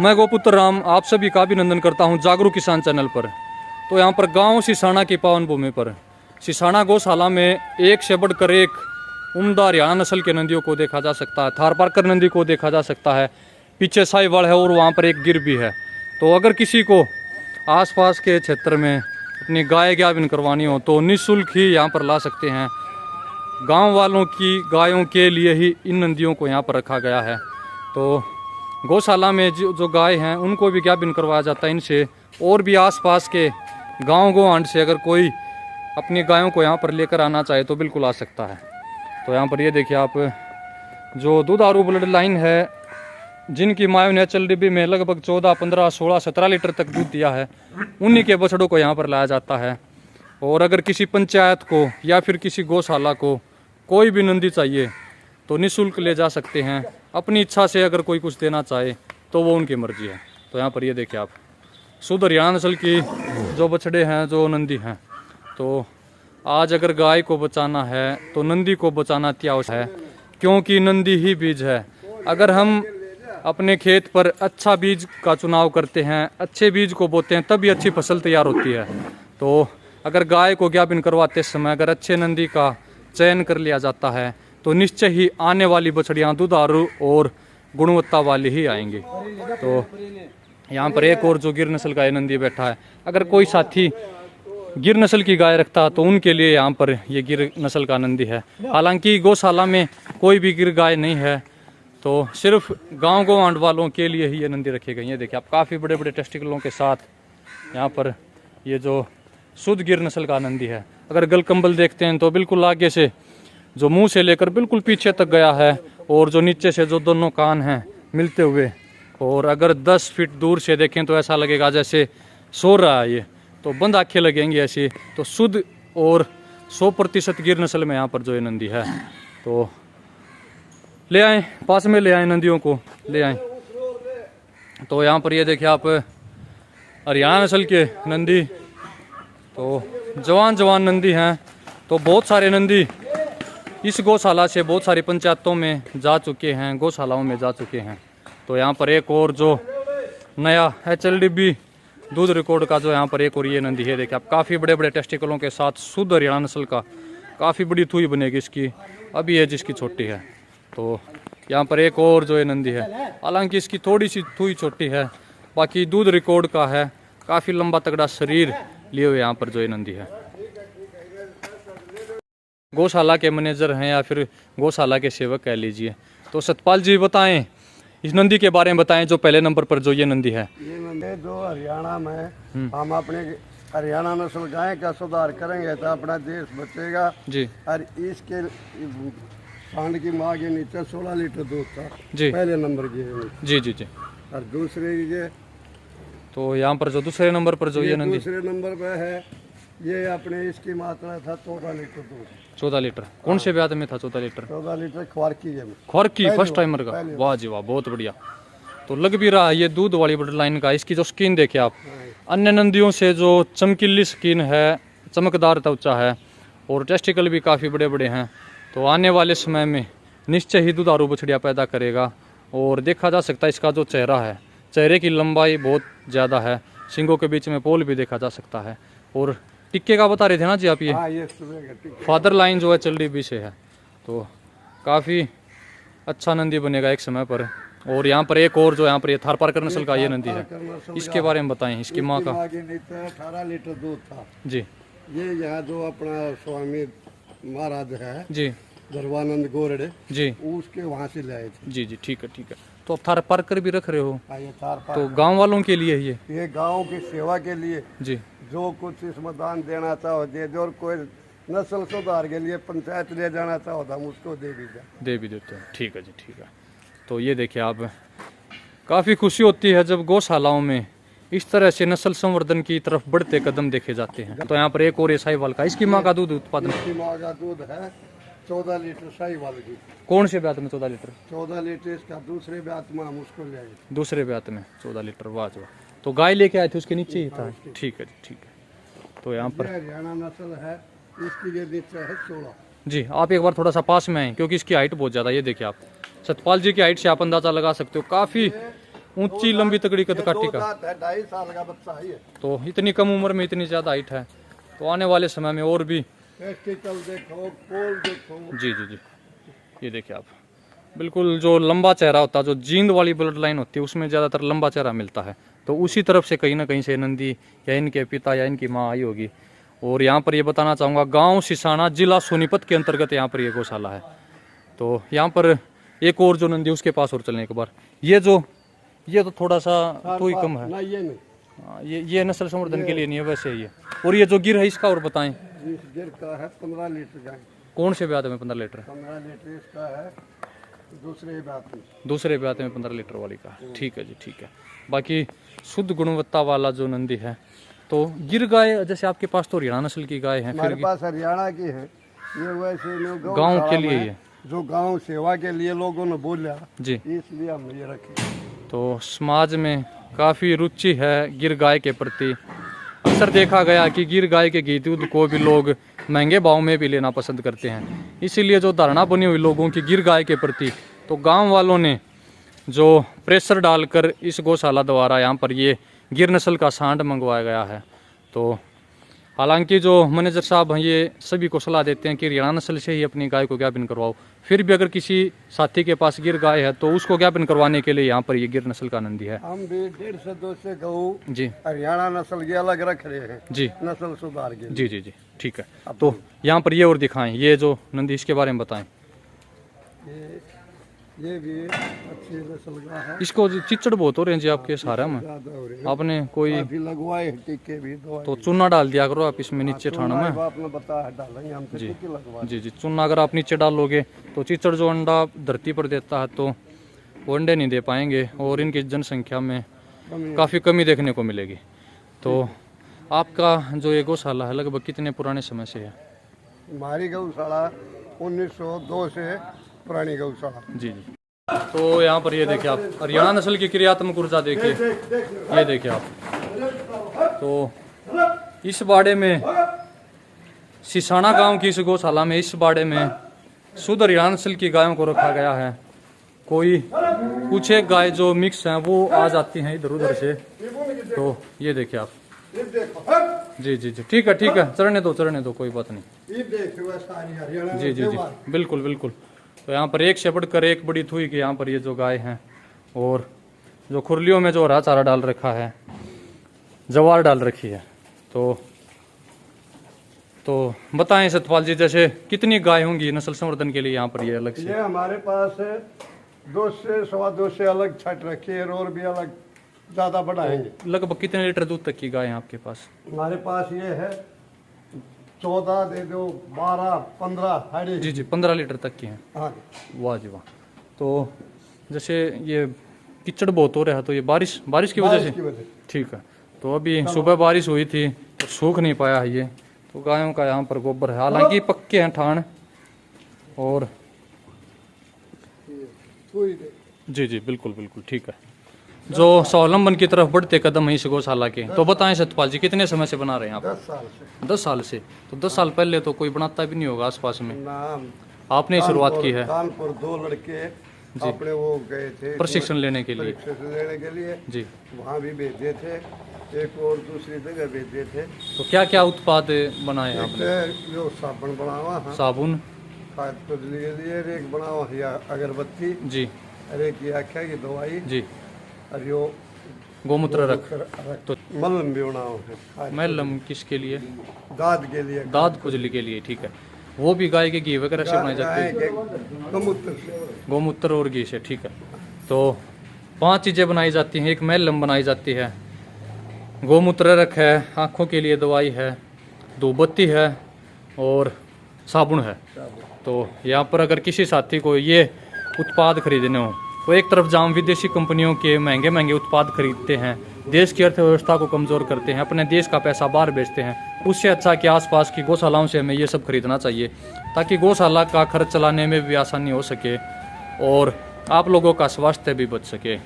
मैं गोपुत्र राम आप सभी का अभिनंदन करता हूं जागरूक किसान चैनल पर। तो यहाँ पर गांव सिसाना की पावन भूमि पर सिसाना गौशाला में एक से बढ़कर एक उम्दा हरियाणा नस्ल के नंदियों को देखा जा सकता है। थारपारकर नंदी को देखा जा सकता है, पीछे साहिवाल है और वहाँ पर एक गिर भी है। तो अगर किसी को आसपास के क्षेत्र में अपनी गाय गाभिन करवानी हो तो निःशुल्क ही यहाँ पर ला सकते हैं। गांव वालों की गायों के लिए ही इन नंदियों को यहाँ पर रखा गया है। तो गौशाला में जो गाय हैं उनको भी गाभिन करवाया जाता है इनसे, और भी आसपास के गांव गोआंड से अगर कोई अपनी गायों को यहाँ पर लेकर आना चाहे तो बिल्कुल आ सकता है। तो यहाँ पर ये देखिए आप, जो दुधारू ब्लड लाइन है जिनकी मायों ने HLDB में लगभग 14, 15, 16, 17 लीटर तक दूध दिया है, उन्हीं के बछड़ों को यहाँ पर लाया जाता है। और अगर किसी पंचायत को या फिर किसी गौशाला को कोई भी नंदी चाहिए तो निःशुल्क ले जा सकते हैं। अपनी इच्छा से अगर कोई कुछ देना चाहे तो वो उनकी मर्जी है। तो यहाँ पर ये देखिए आप, शुद्ध हरियाणा नस्ल की जो बछड़े हैं, जो नंदी हैं। तो आज अगर गाय को बचाना है तो नंदी को बचाना अत्यावश्यक है, क्योंकि नंदी ही बीज है। अगर हम अपने खेत पर अच्छा बीज का चुनाव करते हैं, अच्छे बीज को बोते हैं, तभी अच्छी फसल तैयार होती है। तो अगर गाय को गाभिन करवाते समय अगर अच्छे नंदी का चयन कर लिया जाता है तो निश्चय ही आने वाली बछड़ियाँ दुधारू और गुणवत्ता वाली ही आएंगी। तो यहाँ पर एक और जो गिर नस्ल का नंदी बैठा है, अगर कोई साथी गिर नस्ल की गाय रखता तो उनके लिए यहाँ पर ये गिर नस्ल का नंदी है। हालांकि गौशाला में कोई भी गिर गाय नहीं है, तो सिर्फ गांव गोआंड वालों के लिए ही ये नंदी रखी गई है। देखिए आप, काफ़ी बड़े बड़े टेस्टिकलों के साथ यहाँ पर ये जो शुद्ध गिर नस्ल का नंदी है। अगर गलकंबल देखते हैं तो बिल्कुल आगे से जो मुंह से लेकर बिल्कुल पीछे तक गया है, और जो नीचे से जो दोनों कान हैं मिलते हुए, और अगर 10 फीट दूर से देखें तो ऐसा लगेगा जैसे सो रहा है ये, तो बंद आँखें लगेंगी ऐसी। तो शुद्ध और 100% गिर नस्ल में यहाँ पर जो ये नंदी है। तो ले आए, पास में ले आए, नंदियों को ले आए। तो यहाँ पर ये देखिए आप, हरियाणा नस्ल के नंदी, तो जवान नंदी हैं। तो बहुत सारे नंदी इस गौशाला से बहुत सारी पंचायतों में जा चुके हैं, गौशालाओं में जा चुके हैं। तो यहाँ पर एक और जो नया HLDB दूध रिकॉर्ड का जो यहाँ पर एक और ये नंदी है, देखिए आप, काफ़ी बड़े बड़े टेस्टिकलों के साथ शुद्ध हरियाणा नस्ल का, काफ़ी बड़ी थुई बनेगी इसकी। अभी ये जिसकी छोटी है। तो यहाँ पर एक और जो ये नंदी है, हालांकि इसकी थोड़ी सी थुई छोटी है, बाकी दूध रिकॉर्ड का है, काफ़ी लंबा तगड़ा शरीर लिए हुए यहाँ पर जो ये नंदी है। गौशाला के मैनेजर हैं या फिर गौशाला के सेवक कह लीजिए। तो सतपाल जी बताएं, इस नंदी के बारे में बताएं, जो पहले नंबर पर जो ये नंदी है। ये नंदी जो हरियाणा में हम अपने हरियाणा नस्ल गाय का सुधार करेंगे तो अपना देश बचेगा जी। और इसके सांड की माँ के नीचे 16 लीटर दूध था जी, पहले नंबर की जी जी जी। और दूसरे ये, तो यहाँ पर जो दूसरे नंबर पर जो ये नंदी दूसरे नंबर पे है, ये अपने इसकी मात्रा था 14 लीटर दूध। 14 लीटर कौन से ब्यात में था? 14 लीटर 14 लीटर ख्वारकी है, ख्वारकी फर्स्ट टाइमर का। वाह जी वाह, बहुत बढ़िया। तो लग भी रहा है ये दूध वाली बटर लाइन का। इसकी जो स्किन देखिए आप, अन्य नंदियों से जो चमकीली स्किन है, चमकदार त्वचा है, और टेस्टिकल भी काफ़ी बड़े बड़े हैं। तो आने वाले समय में निश्चय ही दुधारू बछड़ियाँ पैदा करेगा। और देखा जा सकता है इसका जो चेहरा है, चेहरे की लंबाई बहुत ज़्यादा है, सींगों के बीच में पोल भी देखा जा सकता है। और टिक्के का बता रहे थे ना जी आप, ये फादर लाइन जो है HLDB से है। तो काफ़ी अच्छा नंदी बनेगा एक समय पर। और यहाँ पर एक और जो यहाँ पर ये थारपारकर नस्ल का ये नंदी है, इसके बारे में बताएं। इसकी माँ का 18 लीटर दूध था जी। ये यहाँ जो अपना स्वामी महाराज है जी, धर्वानंद गोरडे जी, उसके वहाँ से ले आए थे। जी जी, ठीक है ठीक है। तो आप थारपारकर भी रख रहे हो? ये थारपार तो गांव वालों के लिए ये गांव की सेवा के लिए जी, जो कुछ इसमें दान देना चाहो दे दो, और कोई नस्ल सुधार के लिए पंचायत ले जाना चाहो तो हम उसको दे भी देते हैं। ठीक है जी, ठीक है। तो ये देखिए आप, काफ़ी खुशी होती है जब गौशालाओं में इस तरह से नस्ल संवर्धन की तरफ बढ़ते कदम देखे जाते हैं। तो यहाँ पर एक और साहिवाल का, इसकी माँ का दूध उत्पादन, इसकी माँ का दूध है 14 लीटर साहिवाल की। कौन से ब्यात में 14 लीटर? 14 लीटर इसका दूसरे ब्यात में हम उसको ले आए। दूसरे ब्यात में 14 लीटर, वाह वाह। तो गाय लेके आए थे, उसके नीचे ही था? ठीक है जी, ठीक है। तो यहाँ पर हरियाणा नस्ल है, इसकी ये नीचे है 16 जी। आप एक बार थोड़ा सा पास में आए, क्योंकि इसकी हाइट बहुत ज़्यादा। ये देखिए आप, सतपाल जी की हाइट से आप अंदाज़ा लगा सकते हो, काफ़ी ऊंची लंबी तगड़ी कदकाठी का। 2.5 साल का बच्चा ही है। तो इतनी कम उम्र में इतनी ज़्यादा हाइट है, तो आने वाले समय में और भी। टेस्टिकल देखो, कोल देखो। जी जी जी, ये देखिए आप, बिल्कुल जो लंबा चेहरा होता है, जो जींद वाली ब्लड लाइन होती है उसमें ज़्यादातर लंबा चेहरा मिलता है, तो उसी तरफ से कहीं ना कहीं से नंदी या इनके पिता या इनकी माँ आई होगी। और यहाँ पर ये बताना चाहूँगा, गांव सिसाना, जिला सोनीपत के अंतर्गत यहाँ पर ये गौशाला है। तो यहाँ पर एक और जो नंदी उसके पास और चलने के बाद, ये तो थोड़ा सा तो ही कम है। ना ये नहीं, हाँ, ये नस्ल संवर्धन के लिए नहीं है, वैसे ही है। और ये जो गिर है इसका और बताएं। इस गिर का है 15 लीटर का। कौन से ब्यात में 15 लीटर? 15 लीटर इसका है, दूसरे बात में। दूसरे ब्यात में 15 लीटर वाली का। ठीक है जी, ठीक है। बाकी शुद्ध गुणवत्ता वाला जो नंदी है। तो गिर गाय जैसे आपके पास तो हरियाणा नस्ल की गाय है, हमारे पास हरियाणा की है। ये वैसे गांव के लिए है, जो गांव सेवा के लिए लोगों ने बोला जी, इसलिए हम ये रखे। तो समाज में काफ़ी रुचि है गिर गाय के प्रति। अक्सर देखा गया कि गिर गाय के घी दूध को भी लोग महंगे भाव में भी लेना पसंद करते हैं। इसीलिए जो धारणा बनी हुई लोगों की गिर गाय के प्रति, तो गांव वालों ने जो प्रेशर डालकर इस गौशाला द्वारा यहाँ पर ये गिर नस्ल का सांड मंगवाया गया है। तो हालांकि जो मैनेजर साहब हैं ये सभी को सलाह देते हैं कि हरियाणा नस्ल से ही अपनी गाय को ज्ञापन करवाओ। फिर भी अगर किसी साथी के पास गिर गाय है तो उसको ज्ञापन करवाने के लिए यहाँ पर ये गिर नस्ल का नंदी है। हम भी 1.5 से 2 से गऊ जी, हरियाणा नस्ल के अलग रख रहे हैं जी, नस्ल सुधार के। जी जी जी, ठीक है। तो यहाँ पर ये और दिखाएं, ये जो नंदी इसके बारे में बताएं। ये भी अच्छी नस्ल का है। इसको चिचड़ बहुत हो रहे हैं जी आपके सहारा में, ज्यादा हो रहे हैं। आपने कोई अभी लगवाए टीके भी दवाई। तो चूना डाल दिया करो आप इसमें नीचे ठाणों में। आपने बताया डालेंगे हम, जी टीके लगवा। जी जी, चूना अगर आप नीचे डालोगे तो चिचड़ जो अंडा धरती पर देता है तो वो अंडे नहीं दे पाएंगे और इनकी जनसंख्या में काफ़ी कमी देखने को मिलेगी। तो आपका जो ये गौशाला है लगभग कितने पुराने समय से है? हमारी गौशाला 1902 से पुरानी गौशाला। जी जी। तो यहाँ पर ये देखिए आप, हरियाणा नस्ल की क्रियात्मक ऊर्जा देखिए, ये देखिए आप। तो इस बाड़े में, सिसाना गांव की इस गौशाला में, इस बाड़े में शुद्ध हरियाणा नस्ल की गायों को रखा गया है। कोई कुछ एक गाय जो मिक्स हैं वो आ जाती हैं इधर उधर से। तो ये देखिए आप, जी जी जी, ठीक है ठीक है, चढ़ने दो, कोई बात नहीं। जी जी जी, बिल्कुल बिल्कुल। तो यहाँ पर एक से बढ़कर एक बड़ी थुई की यहाँ पर ये जो गाय हैं, और जो खुरलियों में जो हरा चारा डाल रखा है, जवार डाल रखी है। तो बताएं सतपाल जी, जैसे कितनी गाय होंगी नस्ल संवर्धन के लिए यहाँ पर ये अलग से? ये हमारे पास 2 से 2.25 से अलग छट रखी है और भी अलग ज़्यादा बढ़ाएंगे। लगभग कितने लीटर दूध तक की गाय है आपके पास? हमारे पास ये है 14 दे दो, 12, 15 जी जी, 15 लीटर तक की हैं। हाँ, वाह जी वाह। तो जैसे ये कीचड़ बहुत हो रहा है, तो ये बारिश की वजह से? ठीक है। तो अभी सुबह बारिश हुई थी तो सूख नहीं पाया है ये, तो गायों का यहाँ पर गोबर है, हालांकि पक्के हैं ठाण। और जी जी, बिल्कुल बिल्कुल, ठीक है। जो स्वावलंबन की तरफ बढ़ते कदम है इस गौशाला के, तो बताएं सतपाल जी कितने समय से बना रहे हैं आप? 10 साल से। 10 साल से? तो 10 साल पहले तो कोई बनाता भी नहीं होगा आसपास में, नाम आपने शुरुआत की है? कानपुर 2 लड़के अपने वो गए थे प्रशिक्षण लेने के लिए? प्रशिक्षण लेने के लिए जी। वहाँ भी भेजे थे, एक और दूसरी जगह भेजे थे। तो क्या क्या उत्पाद बनाए आपने? जो साबुन बनावा है, साबुन, खाद खुजली के लिए, एक बनावा या अगरबत्ती जी, और एक ये आख्या की दवाई, जी, और यो गोमूत्र रख। तो मलम भी बनाओ है। मैलम किसके लिए? दाद के लिए, दाद खुजली के लिए, ठीक है। वो भी गाय के घी वगैरह से बनाई जाती है? गौमूत्र से। गोमूत्र और घी से, ठीक है। तो 5 चीज़ें बनाई जाती हैं। एक मैलम बनाई जाती है, गोमूत्र रख है, आँखों के लिए दवाई है, धूपबत्ती है और साबुन है। तो यहाँ पर अगर किसी साथी को ये उत्पाद खरीदने हो तो एक तरफ जहाँ विदेशी कंपनियों के महंगे महंगे उत्पाद खरीदते हैं, देश की अर्थव्यवस्था को कमज़ोर करते हैं, अपने देश का पैसा बाहर बेचते हैं, उससे अच्छा कि आसपास की गौशालाओं से हमें ये सब खरीदना चाहिए, ताकि गौशाला का खर्च चलाने में भी आसानी हो सके और आप लोगों का स्वास्थ्य भी बच सके।